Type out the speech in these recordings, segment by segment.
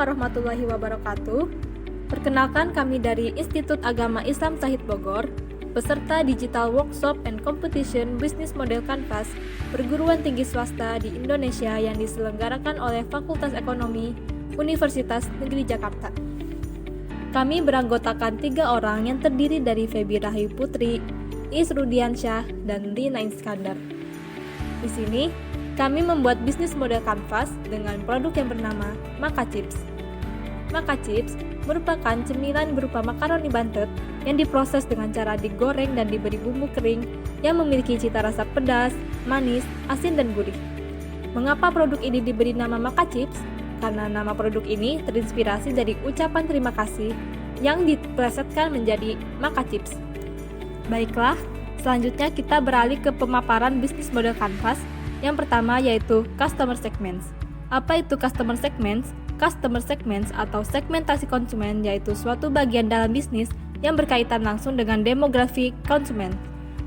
warahmatullahi wabarakatuh. Perkenalkan, kami dari Institut Agama Islam Syahid Bogor, peserta Digital Workshop and Competition Business Model Canvas perguruan tinggi swasta di Indonesia yang diselenggarakan oleh Fakultas Ekonomi Universitas Negeri Jakarta. Kami beranggotakan 3 orang yang terdiri dari Febi Rahayu Putri, Is Rudiansyah, dan Rina Iskandar. Di sini, kami membuat bisnis model kanvas dengan produk yang bernama Maka Chips. Maka Chips merupakan cemilan berupa makaroni bantet yang diproses dengan cara digoreng dan diberi bumbu kering yang memiliki cita rasa pedas, manis, asin, dan gurih. Mengapa produk ini diberi nama Maka Chips? Karena nama produk ini terinspirasi dari ucapan terima kasih yang diplesetkan menjadi Maka Chips. Baiklah, selanjutnya kita beralih ke pemaparan bisnis model kanvas. Yang pertama yaitu Customer Segments. Apa itu Customer Segments? Customer Segments atau segmentasi konsumen yaitu suatu bagian dalam bisnis yang berkaitan langsung dengan demografi konsumen.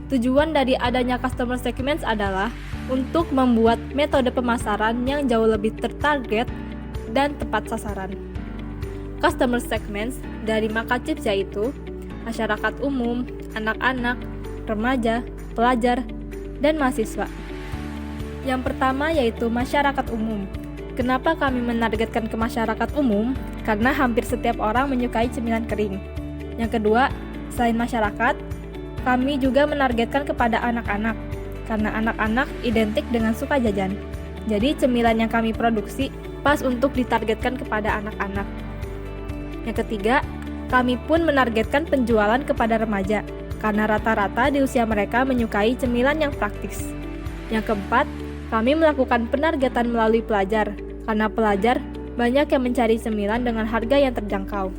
Tujuan dari adanya Customer Segments adalah untuk membuat metode pemasaran yang jauh lebih tertarget dan tepat sasaran. Customer Segments dari Maka Chips yaitu masyarakat umum, anak-anak, remaja, pelajar, dan mahasiswa. Yang pertama yaitu masyarakat umum. Kenapa kami menargetkan ke masyarakat umum? Karena hampir setiap orang menyukai cemilan kering. Yang kedua, selain masyarakat, kami juga menargetkan kepada anak-anak. Karena anak-anak identik dengan suka jajan. Jadi cemilan yang kami produksi pas untuk ditargetkan kepada anak-anak. Yang ketiga, kami pun menargetkan penjualan kepada remaja. Karena rata-rata di usia mereka menyukai cemilan yang praktis. Yang keempat, kami melakukan penargetan melalui pelajar, karena pelajar banyak yang mencari cemilan dengan harga yang terjangkau.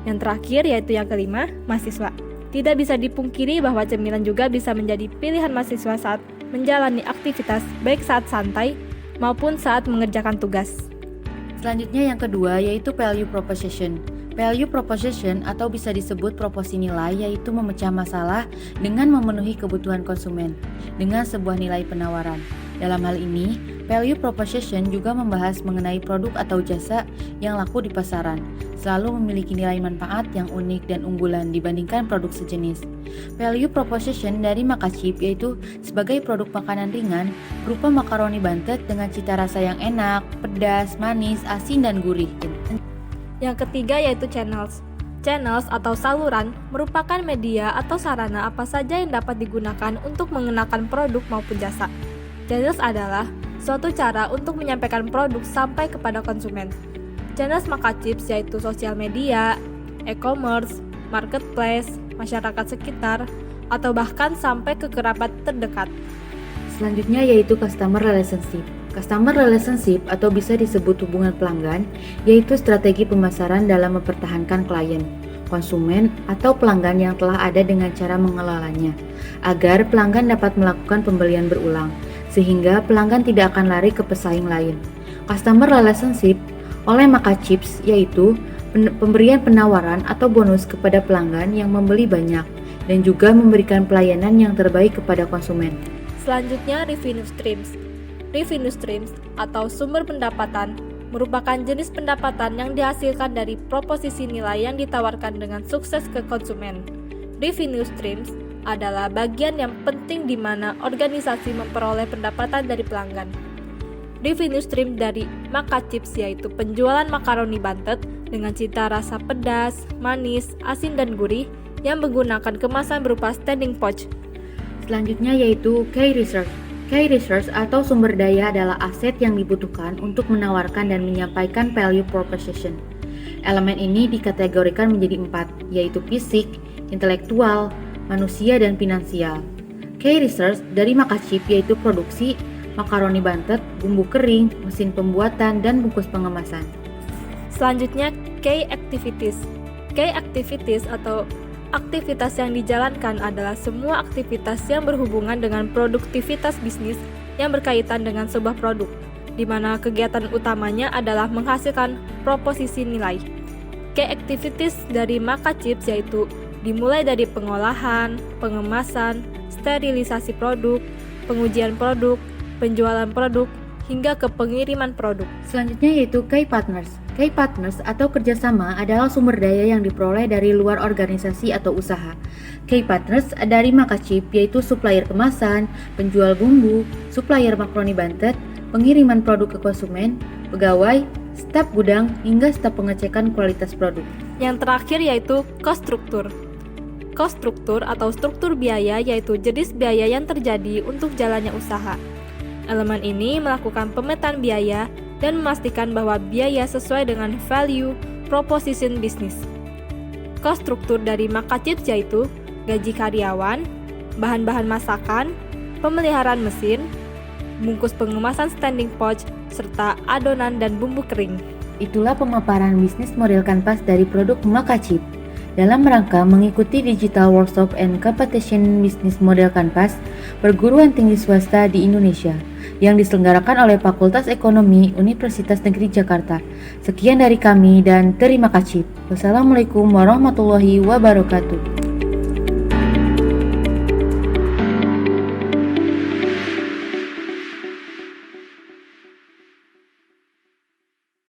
Yang terakhir yaitu yang kelima, mahasiswa. Tidak bisa dipungkiri bahwa cemilan juga bisa menjadi pilihan mahasiswa saat menjalani aktivitas, baik saat santai maupun saat mengerjakan tugas. Selanjutnya yang kedua yaitu Value Proposition. Value Proposition atau bisa disebut proporsi nilai yaitu memecah masalah dengan memenuhi kebutuhan konsumen dengan sebuah nilai penawaran. Dalam hal ini, Value Proposition juga membahas mengenai produk atau jasa yang laku di pasaran, selalu memiliki nilai manfaat yang unik dan unggulan dibandingkan produk sejenis. Value Proposition dari Maka Chips yaitu sebagai produk makanan ringan berupa makaroni bantet dengan cita rasa yang enak, pedas, manis, asin, dan gurih. Yang ketiga yaitu channels. Channels atau saluran merupakan media atau sarana apa saja yang dapat digunakan untuk mengenalkan produk maupun jasa. Channels adalah suatu cara untuk menyampaikan produk sampai kepada konsumen. Channels Maka Chips yaitu sosial media, e-commerce, marketplace, masyarakat sekitar, atau bahkan sampai ke kerabat terdekat. Selanjutnya yaitu Customer Relationship. Customer Relationship atau bisa disebut hubungan pelanggan, yaitu strategi pemasaran dalam mempertahankan klien, konsumen, atau pelanggan yang telah ada dengan cara mengelolanya, agar pelanggan dapat melakukan pembelian berulang, sehingga pelanggan tidak akan lari ke pesaing lain. Customer Relationship oleh Maka Chips yaitu pemberian penawaran atau bonus kepada pelanggan yang membeli banyak, dan juga memberikan pelayanan yang terbaik kepada konsumen. Selanjutnya Revenue Streams. Revenue streams atau sumber pendapatan merupakan jenis pendapatan yang dihasilkan dari proposisi nilai yang ditawarkan dengan sukses ke konsumen. Revenue streams adalah bagian yang penting di mana organisasi memperoleh pendapatan dari pelanggan. Revenue stream dari Maka Chips yaitu penjualan makaroni bantet dengan cita rasa pedas, manis, asin, dan gurih yang menggunakan kemasan berupa standing pouch. Selanjutnya yaitu Key Research. Key Research atau sumber daya adalah aset yang dibutuhkan untuk menawarkan dan menyampaikan value proposition. Elemen ini dikategorikan menjadi 4, yaitu fisik, intelektual, manusia, dan finansial. Key Research dari Maka Chips yaitu produksi, makaroni bantet, bumbu kering, mesin pembuatan, dan bungkus pengemasan. Selanjutnya Key Activities. Key Activities atau aktivitas yang dijalankan adalah semua aktivitas yang berhubungan dengan produktivitas bisnis yang berkaitan dengan sebuah produk, di mana kegiatan utamanya adalah menghasilkan proposisi nilai. Key activities dari Maka Chips yaitu dimulai dari pengolahan, pengemasan, sterilisasi produk, pengujian produk, penjualan produk, hingga ke pengiriman produk. Selanjutnya yaitu Key Partners. Key partners atau kerjasama adalah sumber daya yang diperoleh dari luar organisasi atau usaha. Key partners dari Makachip yaitu supplier kemasan, penjual bumbu, supplier makaroni Bantet, pengiriman produk ke konsumen, pegawai, staf gudang, hingga staf pengecekan kualitas produk. Yang terakhir yaitu cost structure. Cost structure atau struktur biaya yaitu jenis biaya yang terjadi untuk jalannya usaha. Elemen ini melakukan pemetaan biaya dan memastikan bahwa biaya sesuai dengan value proposition bisnis. Cost struktur dari Makachip yaitu gaji karyawan, bahan-bahan masakan, pemeliharaan mesin, bungkus pengemasan standing pouch, serta adonan dan bumbu kering. Itulah pemaparan bisnis model kanvas dari produk Makachip. Dalam rangka mengikuti Digital Workshop and Competition Business Model Canvas perguruan tinggi swasta di Indonesia yang diselenggarakan oleh Fakultas Ekonomi Universitas Negeri Jakarta. Sekian dari kami dan terima kasih. Wassalamualaikum warahmatullahi wabarakatuh.